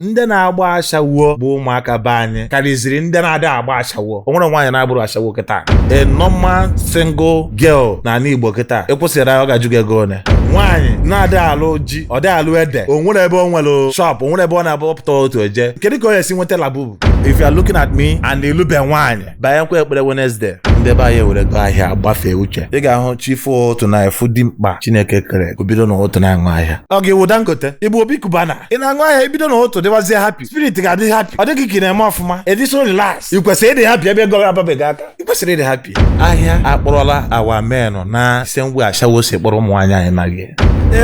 ndị na-agba ashawo bụ ụmụaka be anyị karịziri ndị na-ada agba ashawo. O nwere nwaanyị na-agbụrụ ashawo kịta. A normal single girl na Igbo kịta ekwesịrị ọ ga-ajụ gị ego one. Nwaanyị na-ada alụ ji, ọ dị alụ ede, o nwere ebe o nwere shop, o nwere ebe ọ na-abọpụta otu eje. Kedu ka ọ ga-esi nweta labubu? If you are looking at me and ilube nwaanyị banye nkwa ekpere Wednesday, ndị be anyị were go ahịa gbafee uche. Ị ga-ahụ chifu otu na efu dị mkpa Chineke kere obido n'otu na-aṅụ ahịa. Ọ ga-ewu Dangote ịbụ Obi Kubana, ị na-aṅụ ahịa ibido n'otu dịwazie happy, spirit ga-adị happy, ọ dịghị ka ị na-eme ọfụma, ediso relax. Ị kwesịrị ịdị happy ebe ego ababeghị aka. Ị kwesịrị ịdị happy. Ahịa akpọrọla awa menụ na ise ngwe ashawo si kpọrọ ụmụ nwaanyị anyị naghị.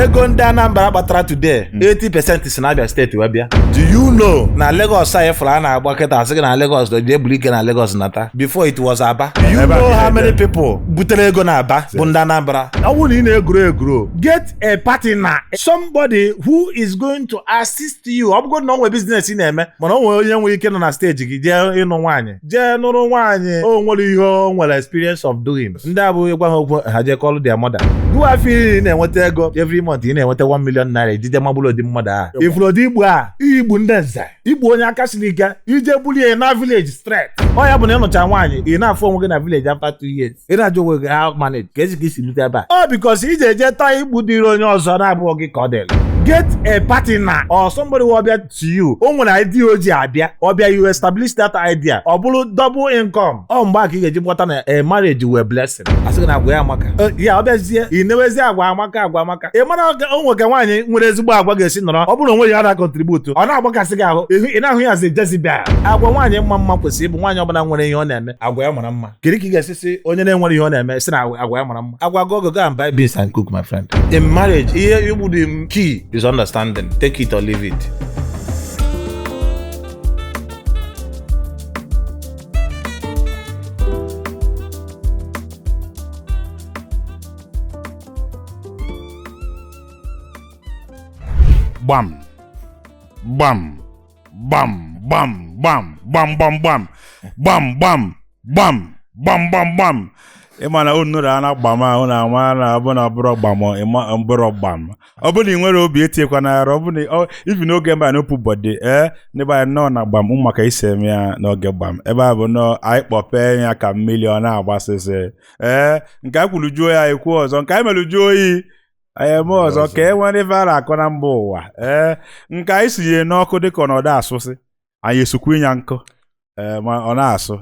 Ego ndị Anambra kpatara today 80% si n'Abia steeti wee bịa. Do you know na Lagos anyị fụrụ a na-agba kịta asị gị na Lagos dị ebuli ike na Lagos nata before it was Aba? Do you know how many people butere ego na Aba bụ ndị Anambra? Ọ bụrụ na ị na-egoro get a partner, somebody who is going to assist you. Ọ bụgodị na o nwere business ị na-eme mana o nwere onye nwere ike nọ na stage gị jee ịnụ nwaanyị, jee nụrụ nwaanyị o nwere ihe o nwere experience of doing. Ndị abụghị gwa ha okwu ha jee call their mother. Gụọ afọ ị na-enweta ego every month, ị na-enweta 1 million naira ijije magbụlụ dị mmadụ a. Ifuru Igbo a igbu ndị nze, igbu onye aka siri ike ije bulie na village straight. Ọ ya bụ na ịnụcha nwaanyị ị na-afụ onwe gị na village after 2 years. Ị na-ajụ onwe gị how manage ka ezi ka isi lute ebe a. Ọ because ije eje taa igbu dịrị onye ọzọ na-abụghị gị ka ọ dịrị. Get a partner or somebody will be to you. O nwere idea o ji abịa, ọbịa you establish that idea, ọ bụrụ double income. Ọ mgbe a ka ị ga-eji gbọta na a marriage were blessing. Asị gị na agwa ya amaka. Ya ọbịazie ị na-ewezi agwa amaka. Ị mara o nwere ka nwaanyị nwere ezigbo agwa ga-esi nọrọ, ọ bụrụ onwe ya na contribute, ọ na-agbakasị gị ahụ, ị na-ahụ ya as a Jezebel. Agwa nwaanyị mma kwesịrị ịbụ nwaanyị ọbụla nwere ihe ọ na-eme agwa ya mara mma. Kedu ka ị ga-esisi onye na-enwere ihe ọ na-eme si na agwa ya mara mma? Agwa go and buy beans and cook, my friend. In marriage, ihe igbu dị key is understanding. Take it or leave it. Bam, bam, bam, bam, bam, bam, bam, bam, bam, bam, bam, bam, bam, bam. Ịmana unu na gbama unu ama na abụna bụrụ gbama ịma mbụrụ gbam. Ọ bụ na ị nwere obi etiekwa na arụ, ọ bụ na ibi n'oge mba na opu bọdị n'ebe anyị nọ na gbam ụmụ maka isi eme ya n'oge gbam. Ebe a bụ nọ anyị kpọpee ya ka mmiri ọ na-agbasịsị. Nke anyị kwuru juo ya ekwu ọzọ, nke anyị mere juo oyi anyị eme ọzọ ka e nwere ife a na-akọ na mba ụwa. Nke anyị sinye n'ọkụ dịka ọ nọdụ asụsị anyị esukwu ịnya nkụ. Ma ọ na-asụ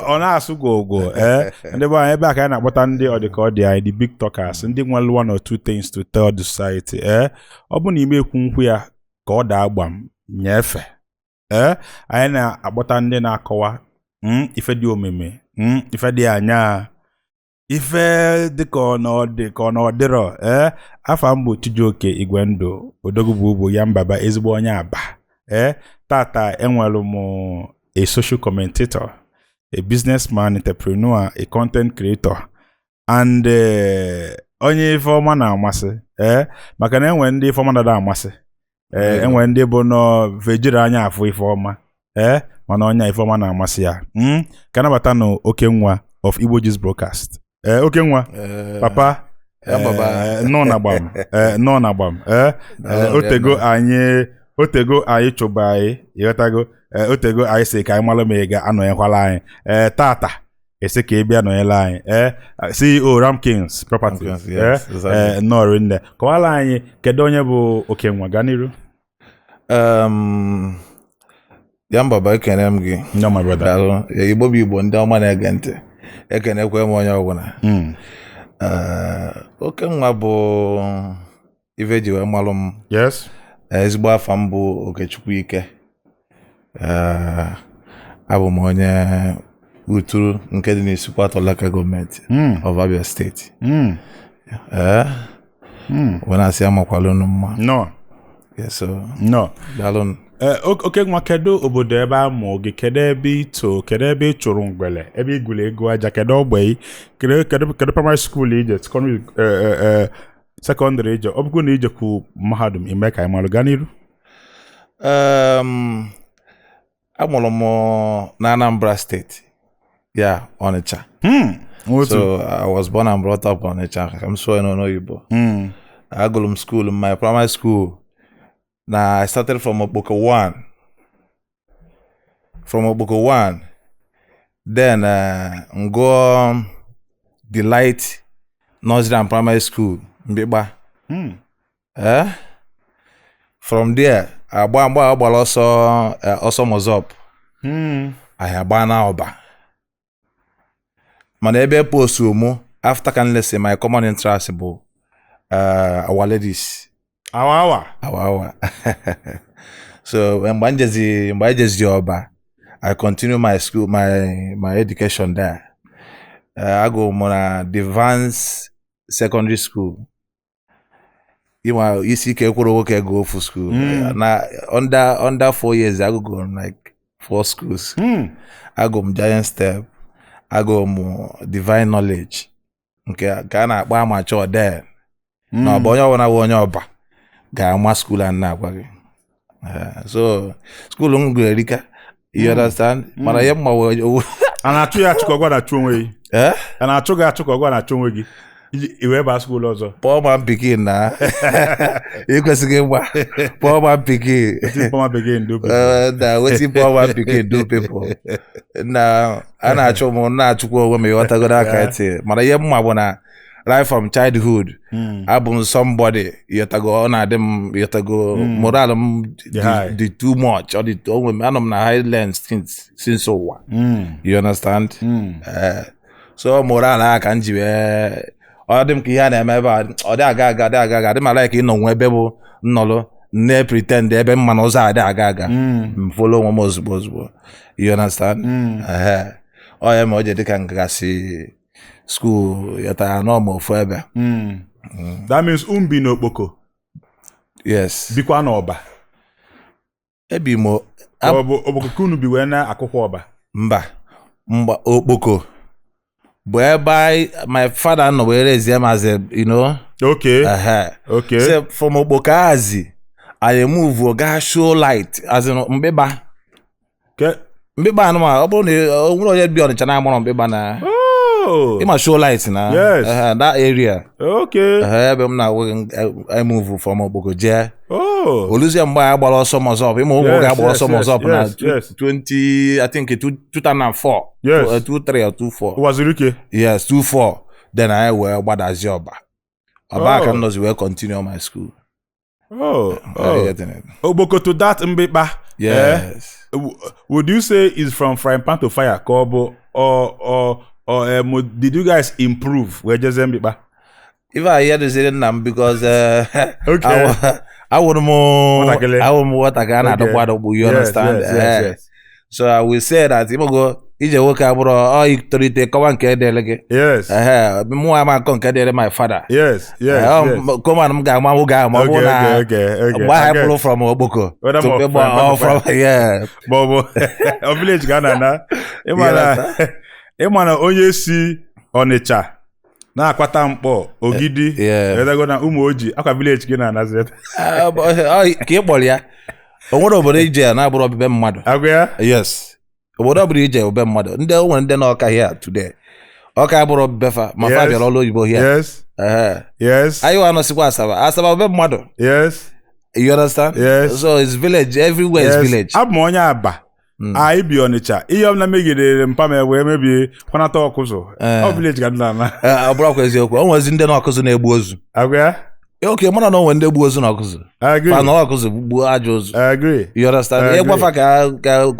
ọ na-asụ gogo. Ndị bụ anyị ebe a ka anyị na-akpọta ndị ọdịka ọ dị anyị the big talkers, ndị nwere 1 or 2 things to tell the society. Ọ bụ na ime ekwu nkwu ya ka ọ daa gbam nyefe. Anyị na-akpọta ndị na-akọwa ife dị omeme, ife dị anya, ife dịka ọ nọdịrọ. Afa mbụ Chijioke Igwendụ Odogwu bụ ugbo ya mbaba ezigbo onye Aba. Tata enwere m a social commentator, a businessman, entrepreneur, a content creator, and onye ife ọma na-amasị. Maka na enwe ndị ife ọma na-ada amasị. Enwe ndị bụ nọ vejiri anya afọ ife ọma. Mana onye ife ọma na-amasị ya. Ka nabata na Okenwa of Igbo Gist Broadcast. Okenwa, papa, nọ na gbam. Otego anyị chụba anyị, ịghọtago. Otego anyị si ka anyị malụ ma ị ga-anọnyekwala anyị. Tata esi ka ị bịa nọnyela anyị. CEO Ramkins Properties. Nọrọ nne kọwala anyị kedu onye bụ Okenwa, gaa n'iru. Ya mbaba ekene m gị. No, my brother. Igbo bụ Igbo ndị ọma na-ege ntị. Ekenekwe m onye ọbụla. Okenwa bụ ife ji wee malụ m. Yes. Ezigbo afa m bụ Okechukwu Ike. Abụ m onye Uturu nke dị n'Isukwatọ Local Government of Abia State. Wena asị amakwala unu mma. No. Yes, so. No. Dalụ. Okenwa, kedu obodo ebe amụ gị, kedu ebe ito, kedu ebe ị chụrụ mgbele, ebe igwule ego aja, kedu ogbe, kedu primary school ije, secondary ije, ọ bụgo na ije kwu mahadum ime ka ịmalụ, gaa n'iru. Amụrụ m na Anambra State, Onitsha. So I was born and brought up on Onitsha. I'm so in Oyibo. Agụrụ m school, my primary school Now I started from Okpoko 1. From Okpoko 1. Then go Delight Nursery and Primary School. Mbeba. From there, I also Mozop. I have na Oba. Man, ebe post mo after can let's say my common interest our ladies. Our. So when Banjezi Oba, I continue my school, my education there. I go on the advanced secondary school. You see, go for school. Now under 4 years, I go on like 4 schools. I go Giant Step. I go Divine Knowledge. Okay, Ghana buy my child there. No, but you wanna ba. Ghana school and now. So school Erika. You understand? But I am my and I tell you to go na chonwe. And I told you to go na chonwe. You were school also. Poor man begin na. You can say poor man begin. Poor man begin do. Now what's poor man begin do people? Now I na chomo na chukwo when me wata go that kind. But I am my right from childhood. I've been somebody you to go on them you to go moral the too much or the I'm na highlands since so one. You understand? So moral I can jiwe. All them ki na emeba ọ dị aga dị ma like ị nọ nwe ebe bụ nnọlụ ne pretend ebe mma na ụzọ adị aga follow nwe ozugbo you understand ọ ya ma o je dị ka ngasi school yata no mo fo ebe that means bi n'Okpoko. Yes, bikwa n'Ọba ebi mo Okpoko kunu bi wee na akwụkwọ Ọba mba Okpoko. Whereby my father no where is him as a okay. Okay. So from Obokazi, I move Oga show light as in Mbeba. Okay. Mbeba no ma obo yet be on the channel Mbeba na. Oh. It must show light na. Yes. That area. Okay. I move from Obokoje. Oh. Olusia mba agbara ọsọ Mozop. Imo go agbara ọsọ Mozop na 20 I think 2004. Yes. 23 or 24. Was it okay? Yes, 24. Then I wear Badazi Oba. Oba can not well continue my school. Oh. Okpoko to that Mbeba. Yes. Would you say is from frying pan to fire, Kobo, or did you guys improve? We're just Mbeba. If I hear the saying them because okay. I would more what I can you understand? Yes. So I will say that if I go ije work abro oh itorite kawan ke delege. Yes. Mo am kon ke dele my father. Yes. Come on ga ma okay. Why I blow from Okpoko to from yeah. Bobo. O village Ghana na. Emana onye si Onitsha na akwata mkpọ Ogidi edago na ụmụ oji akwa village gị na Nazareth. Ka ịkpọrọ ya onwere obodo ije na abụrụ obibe mmadụ. Agwa ya? Yes. Obodo ọbụla ije obibe mmadụ. Ndị onwere ndị na ọka here today. Ọka abụrụ obibefa ma fa bịara ọlụ oyibo here. Yes. Yes. Ayo anọsikwa Asaba obibe mmadụ. Yes. You understand? Yes. So it's village, everywhere is village. Abụ onye Aba. I bi Onitsha. Ihe ọbụla megidere mpame wee mebie kwanata ọkụzụ. Ọ village ga nna na. Abụrụ kwa eziokwu. O nwezi ndị na ọkụzụ na-egbu ozu. Agwa ya? Okay, mana na onwe ndị egbu ozu na ọkụzụ. I agree. Fa na ọkụzụ gbuo ajọ ozu. I agree. You understand? Ye gwafa ka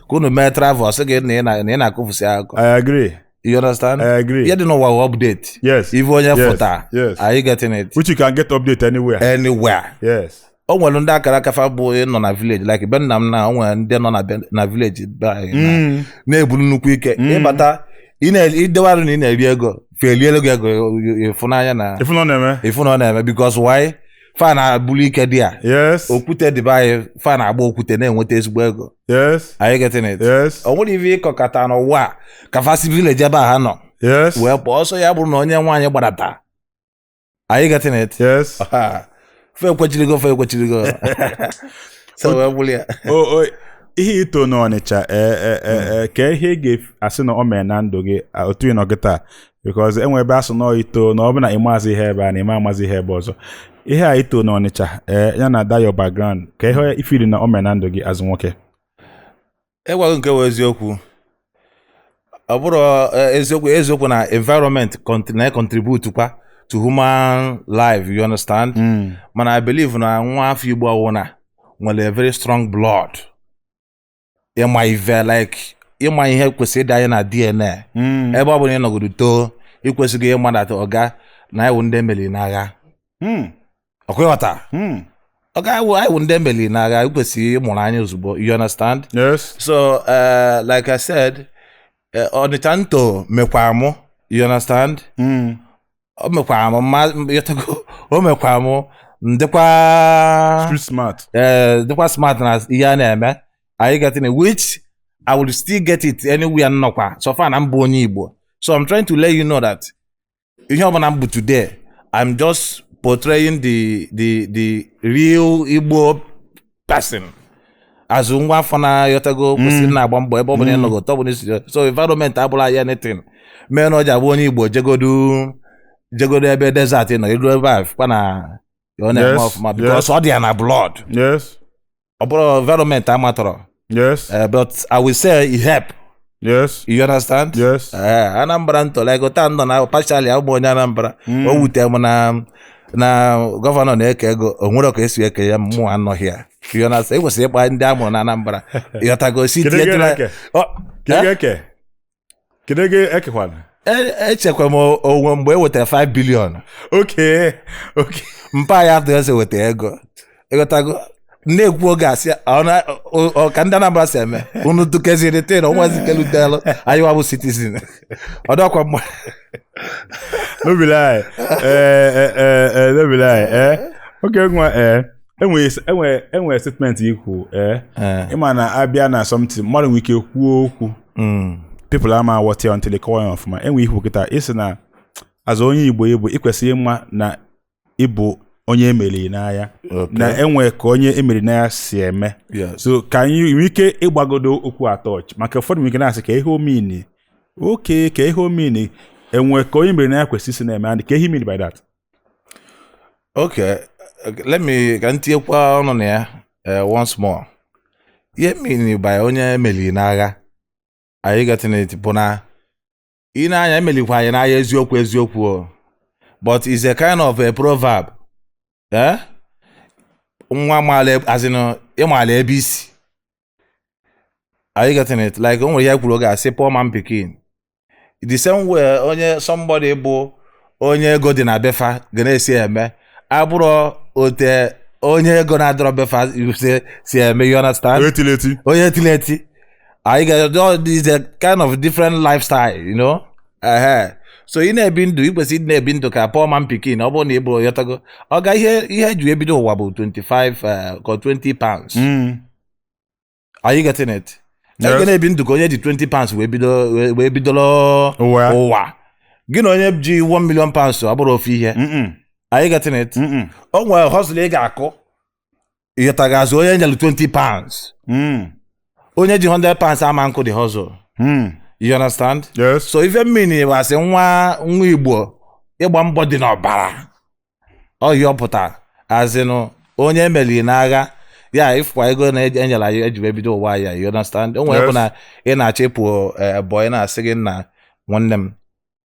kunu mee travel sị gị na ị na-akụfusi akụ. I agree. You understand? I agree. You don't know what update. Yes. If onye foto. Yes. Are you getting it? Which you can get update anywhere. Anywhere. Yes. O nwere ndị akara kafa bụ nọ na village like ben na m na o nwere ndị nọ na village na-ebulu nnukwu ike ịbata idewarụ na ị na-eri ego felielu gị ego ịfụnanya na ịfụnọ na-eme because why fa na-abụlu ike dị a yes okwute dị anyị fa na-agba okwute na-enweta ezigbo ego yes are you getting it yes o nwere ife ịkọkọta n'ụwa ka fasi village ebe ha nọ yes wee pụọ ọsọ ya bụrụ na onye nwaanyị gbadata are you getting it yes fe kwechirigo so we bulia ihe ito n'Ọnịcha ka ihe ga-asị na o mee na ndụ gị otu ị nọ gịta because enwe ebe asụ nọ ito na ọ bụ na ịmazi ihe ebe a na ịma amazi ihe ebe ọzọ ihe a ito na Ọnịcha ya na da your background ka ihe ifiri na omenandụ gị azụ nwoke Egwago nke wụ eziokwu ọ bụrụ eziokwu na environment contribute kwa to human life, you understand? Man, I believe na nwa afọ Igbo ọwụna nwere a very strong blood. Ịma ihe kwesịrị ịdị anyị na DNA. Ebe ọ bụla ị nọgodo too, ị kwesịghị ịma that ọga na anyị wụ ndị emeli n'agha. Ọkwịghọta? Ọga anyị wụ ndị emeli n'agha, ị kwesịrị ịmụrụ anyị ozugbo, you understand? Yes. So, like I said, Ọnịcha nto mekwa mụ, you understand? O mekwa mụ ndekwa street smart. Ndekwa smart na ihe a na-eme. I get it, which I will still get it anywhere nnọkwa. So far I'm bụ onye Igbo. So I'm trying to let you know that ihe ọbụla m bụ today, I'm just portraying the real Igbo person. As nwa afọ na yotago kwesịrị na-agba mbọ ebe ọ bụla ịnọgo tọ bụla isi. So environment abụla ya anything. Mee na ọ ji abụ onye Igbo jegodo ebe desert nọ iru ebe a fụkwa na ọ na-eme ọfụma because ọ dị ya na blood. Yes. Ọ bụrụ environment amatọrọ. Yes. But I will say it help. Yes. You understand? Yes. Anambra nto like ota ndo na partially abụ onye Anambra. O wute m na gọvanọ na-eke ego onwere ka esi eke ya mụ anọghị ya. You understand? Ekwesịrị ịkpa ndị amụrụ na Anambra. Yotago si tie Kedege ekekwana. Echekwa m onwe mgbe ewetara 5 billion. Okay. Mpa ya atụ ese weta ego. Egotago na-ekwu oge asị ka ndị Anambra si eme unu tukeziri te na ọnwazi kelutelu anyị wabụ citizen ọdọkwa mma no be lie okay nwa enwe statement ikwu ịma na abịa na something mmadụ nwere ike kwuo okwu people ama aghọta ya until they call ya ọfụma enwe ikwu kịta isi na azụ onye Igbo ikwesịrị ịma na ịbụ onye emeri n'agha na enwe ka onye emeri n'agha si eme so ka anyị nwee ike ịgbagodo okwu atọch maka ụfọdụ nwere ike na-asị ka ihe omini ka ihe omini enwe ka onye emeri n'agha kwesịrị isi na-eme and ka ihe mean by that. Okay, let me ka ntinyekwa ọnụ na ya once more. Ihe mean by onye emeri n'agha anyị gatineti bụ na ị na-anya emelikwa anyị n'agha eziokwu but is a kind of a proverb. Nwa maala azino ịmaala ebe isi. Are you getting it? Like onwe ya kwuru ga say poor man pikin. The same way onye somebody bụ onye ego dị na befa ga na-esi eme abụrụ ote onye ego na-adọrọ befa si eme, you understand? Onye tileti. I get this a kind of different lifestyle, you know? So ị na-ebi ndụ ikwesị na-ebi ndụ ka poor man pikin ọ bụrụ na ị bụrụ yotago ọ ga ihe ju ebido ụwa bụ 25 or 20 pounds. Are you getting it? Ị na-ebi ndụ ka onye ji 20 pounds wee bidoro ụwa gị na onye ji 1 million pounds ọ bụrụ ofu ihe. Are you getting it? O nwere hustle ị ga-akụ yotago azụ onye nyelu 20 pounds onye ji 100 pounds ama nkụ the hustle. You understand? Yes. So even meaning was nwa Igbo ịgba mbọ dị n'ọbara. Ọ yọpụta as in onye emeli n'agha ya ifụkwa ego na enyela ya eji ebido ụwa ya, you understand? O nwere ebe na ị na-achịpụ boy na-asị gị na nwanne m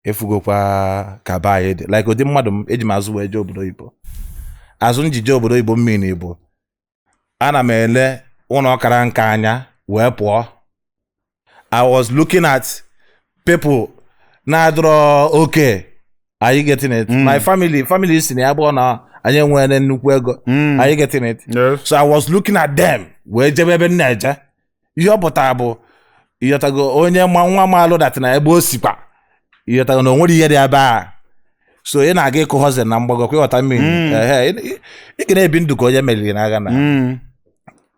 efugokwa ka ba anyị dị like ụdị mmadụ m eji m azụ wee jee obodo oyibo. Azụ njije obodo oyibo mmiri Igbo ana m ele ụlọ ọkara nka anya wee pụọ. I was looking at people na-adọrọ okay. Are you getting it? My family si na ya bụ na anyị enwere nnukwu ego. Are you getting it? Yes. So I was looking at them wee jebe ebe nna eje ihe ọ pụtara bụ ịghọtago onye nwa maalụ dat na ebe o sikwa ịghọtago na o nwere ihe dị ebe a. So ị na-aga ịkụ hustle na mgbago kwa ịghọta mmiri ị ga na-ebi ndụ ka onye meriri n'agha na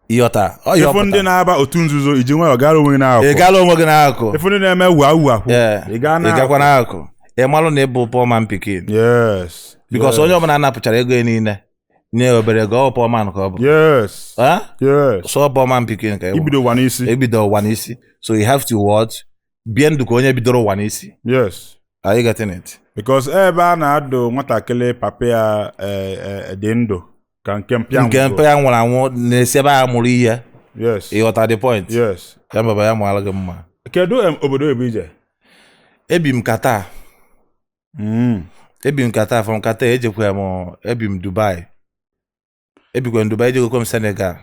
Iyota. Ifu ndị na-aba otu nzuzo iji nwe ọgara onwe gị n'akụ. Ị gara onwe gị n'akụ. Ifu ndị na-eme wu ị gakwa n'akụ. Ị malụ na ịbụ poor man pikin. Yes. Because onye ọbụla anapụchara ego niile nye obere ego poor man ka ọ bụ. Yes. Yes. So poor man pikin ka ibido ụwa n'isi. Ibido ụwa n'isi. So you have to what? Bie ndụ ka onye bidoro ụwa n'isi. Yes. Are you getting it? Because ebe a na-adụ nwatakịrị papa ya dị ndụ ka nke mpe ya nwụrụ anwụ na-esi ebe a mụrụ ihe. Yes. Ịghọta the point? Yes. Ya baba ya mụọla gị mma. Kedu obodo ebe ije? Ebi m Qatar. Ebi m Qatar, from Qatar ejekwa m ebi m Dubai. Ebikwa m Dubai ejekwa m Senegal.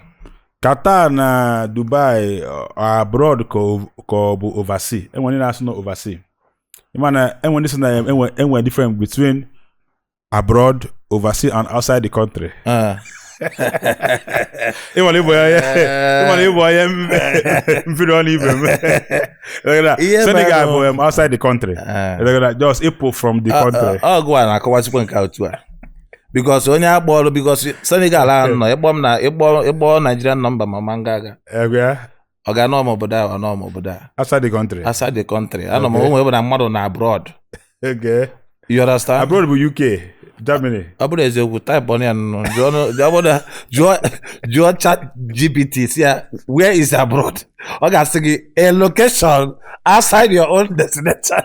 Qatar na Dubai abroad ka ọ bụ overseas. Enwere na-asụ na overseas. Imana enwere ndị na enwere difference between abroad, overseas and outside the country. Ịmana ịbụ ya mfiri ọnụ ibe m. Senegal bụ outside the country. Just ịpụ from the country. Ọgụ a na-akọwachikwa nke otu a. Because onye akpọrọ because Senegal ahụ nọ ịkpọ Nigerian number ma ngaga. Ọ ga nọ obodo a nọ obodo a. Outside the country. Outside the country. Anọ m onwe ebe na mmadụ na abroad. Okay. You understand? Abroad bụ UK, Germany. Ọ bụrụ eziokwu type on ya jụọ chat GPT si ya where is abroad? Ọ ga-asị gị a location outside your own destination.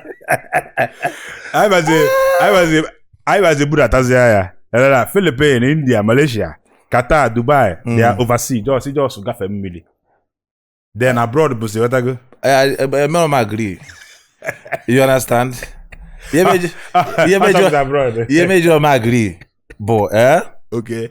I was a Buddha Tazia. Philippines, India, Malaysia, Qatar, Dubai, they are overseas. Just gafe mmiri. Then abroad, busi what I go? I agree. You understand? You agree. But okay.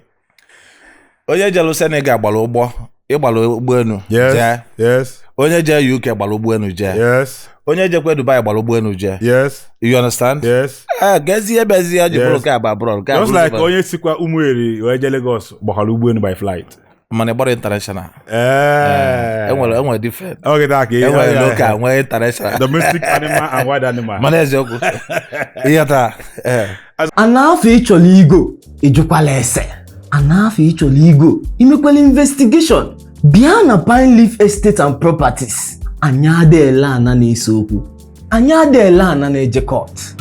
Onye jelu Senegal gbara ụgbọ, ịgbara ụgbọelu. Yes. Onye je UK gbara ụgbọelu je. Yes. Onye jekwe Dubai gbara ụgbọelu je. Yes. You understand? Yes. Gezie bezie ji bụrụ ka abroad. Just like onye sikwa Umueri wee je Lagos gbara ụgbọelu by flight. Mana gbara international. Enwere different. Okay, that is. Enwere local, enwere international. Domestic animal and wild animal. Mana eziokwu. Ihe taa. Anaafọ ịchọrọ igo, ejukwala ese. Anaafọ ịchọrọ igo, imekwala investigation. Bịa na Pine Leaf Estate and Properties. Anyị adịela ana na-ese okwu. Anyị adịela ana na-eje court.